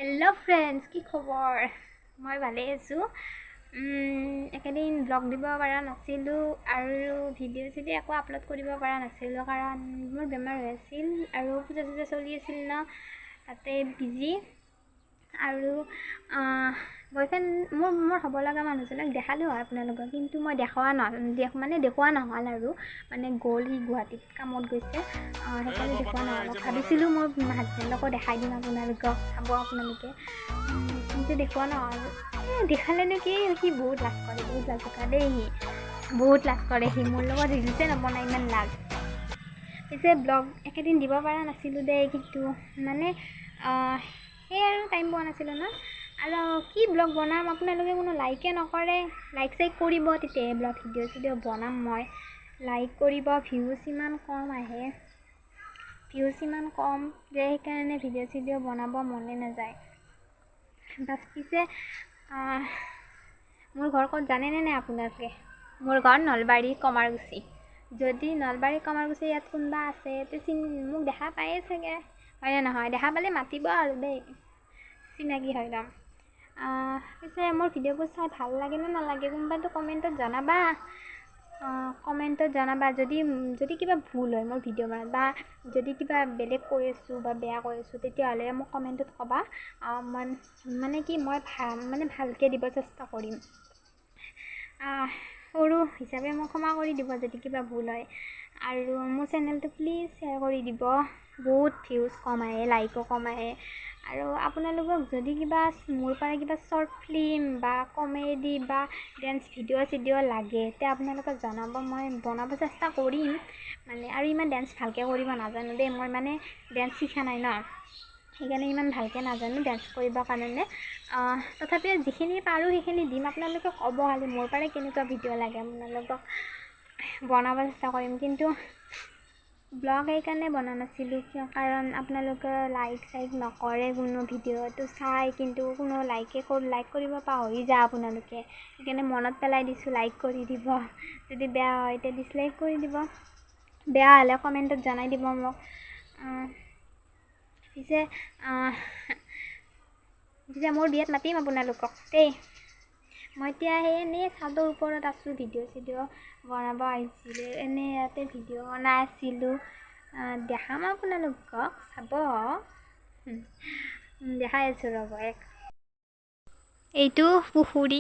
hello friends की खबर मैं भाले आছোঁ एकेदिन ब्लग দিব পৰা নাছিলোঁ আৰু ভিডিঅ' চিডিঅ' একো আপলোড কৰিব পৰা নাছিলোঁ কাৰণ মোৰ বেমাৰ হৈ আছিল আৰু পূজা চূজা চলি আছিল ন তাতে বিজি আৰু বয়ফ্ৰেণ্ড মোৰ হ'ব লগা মানুহজনক দেখালোঁ হয় আপোনালোকক কিন্তু মই দেখুৱা নহ'ল আৰু মানে গ'ল সি গুৱাহাটীত কামত গৈছে সেইকাৰণে দেখুৱা নহ'ল ভাবিছিলোঁ মোৰ হাজবেণ্ডকো দেখাই দিম আপোনালোকক চাব আপোনালোকে কিন্তু দেখুৱা নহ'ল দেখালেনো কি সি বহুত লাজ কৰে বহুত লাজুকা দেই সি বহুত লাজ কৰে সি মোৰ লগত ৰিলছে নবনাই ইমান লাজ পিছে ব্লগ একেদিন দিব পৰা নাছিলোঁ দেই কিন্তু মানে সেই আৰু টাইম পোৱা নাছিলোঁ ন আৰু কি ব্লগ বনাম আপোনালোকে কোনো লাইকে নকৰে লাইক চাইক কৰিব তেতিয়াহে ব্লগ ভিডিঅ' চিডিঅ' বনাম মই লাইক কৰিব ভিউজ ইমান কম আহে ভিউজ ইমান কম যে সেইকাৰণে ভিডিঅ' চিডিঅ' বনাব মনে নাযায় বাছ পিছে মোৰ ঘৰ ক'ত জানেনে নাই আপোনালোকে মোৰ ঘৰ নলবাৰী কমাৰগুচি যদি নলবাৰী কমাৰগুচি ইয়াত কোনোবা আছে তে মোক দেখা পায়ে চাগে হয়নে নহয় দেখা পালে মাতিব আৰু দেই চিনাকি হৈ ল'ম পিছে মোৰ ভিডিঅ'বোৰ চাই ভাল লাগে নে নালাগে কোনোবাটো কমেণ্টত জনাবা যদি কিবা ভুল হয় মোৰ ভিডিঅ' বনাত বা যদি কিবা বেলেগ কৈ আছোঁ বা বেয়া কৈ আছোঁ তেতিয়াহ'লে মোক কমেণ্টত ক'বা মানে কি মই ভালকৈ দিব চেষ্টা কৰিম সৰু হিচাপে মোক ক্ষমা কৰি দিব যদি কিবা ভুল হয় আৰু মোৰ চেনেলটো প্লিজ শ্বেয়াৰ কৰি দিব বহুত ভিউজ কম আহে লাইকো কম আহে আৰু আপোনালোকক যদি কিবা মোৰ পৰা কিবা শ্বৰ্ট ফিল্ম বা কমেডি বা ডেন্স ভিডিঅ' চিডিঅ' লাগে তে আপোনালোকে জনাব মই বনাব চেষ্টা কৰিম মানে আৰু ইমান ডেন্স ভালকৈ কৰিব নাজানো দেই মই মানে ডেন্স শিকা নাই ন সেইকাৰণে ইমান ভালকৈ নাজানো ডেন্স কৰিবৰ কাৰণে তথাপিও যিখিনি পাৰোঁ সেইখিনি দিম আপোনালোকে ক'ব খালি মোৰ পৰা কেনেকুৱা ভিডিঅ' লাগে আপোনালোকক বনাব চেষ্টা কৰিম কিন্তু ব্লগ সেইকাৰণে বনোৱা নাছিলোঁ কিয় কাৰণ আপোনালোকে লাইক চাইক নকৰে কোনো ভিডিঅ'টো চাই কিন্তু কোনো লাইক কৰিব পাহৰি যায় আপোনালোকে সেইকাৰণে মনত পেলাই দিছোঁ লাইক কৰি দিব যদি বেয়া হয় তেতিয়া ডিছলাইক কৰি দিব বেয়া হ'লে কমেণ্টত জনাই দিব মোক পিছে মোৰ বিয়াত মাতিম আপোনালোকক দেই মই এতিয়া এনেই চাদৰ ওপৰত আছোঁ ভিডিঅ' চিডিঅ' বনাব আহিছিলোঁ এনেই ইয়াতে ভিডিঅ' বনাই আছিলোঁ দেখাম আপোনালোকক চাব দেখাই আছোঁ ৰ'ব এইটো পুখুৰী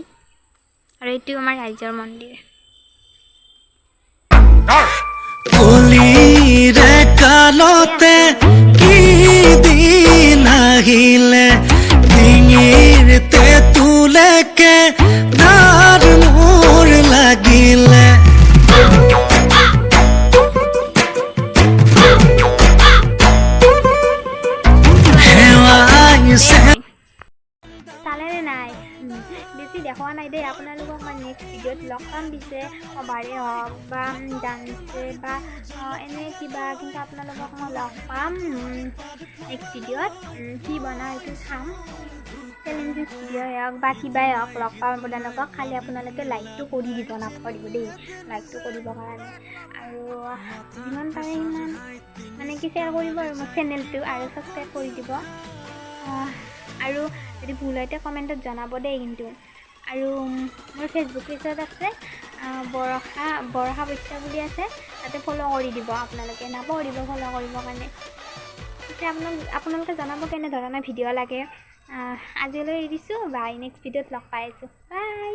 আৰু এইটো আমাৰ ৰাইজৰ মন্দিৰ কালতে কি দিন আহিলে ডিঙিৰ তেঁতুলেকে ধাৰ মোৰ লাগিলে চালেনে নাই বেছি দেখুৱা নাই দেই আপোনালোকক মই নেক্সট ভিডিঅ'ত লগ পাম দিছে কভাৰে হওক বা ডান্সে বা এনে কিবা কিন্তু আপোনালোকক মই লগ পাম নেক্সট ভিডিঅ'ত কি বনাওঁ এইটো চাম চেলেঞ্জেছ ভিডিঅ'ই হওক বা কিবাই হওক লগ পাম আপোনালোকক খালি আপোনালোকে লাইকটো কৰি দিব নাপাহৰিব দেই লাইকটো কৰিবৰ কাৰণে আৰু যিমান পাৰে সিমান মানে কি শ্বেয়াৰ কৰিব আৰু মোৰ চেনেলটো আৰু ছাবস্ক্ৰাইব কৰি দিব আৰু যদি ভুল হয় কমেণ্টত জনাব দেই কিন্তু আৰু মোৰ ফেচবুক পেজত আছে বৰষা বৈশ্য বুলি আছে তাতে ফ'ল' কৰি দিব আপোনালোকে নাপাহৰিব ফ'ল' কৰিবৰ কাৰণে পিছে আপোনালোকে জনাব কেনেধৰণৰ ভিডিঅ' লাগে আজিলৈ এৰিছোঁ বাই নেক্সট ভিডিঅ'ত লগ পাই আছোঁ বাই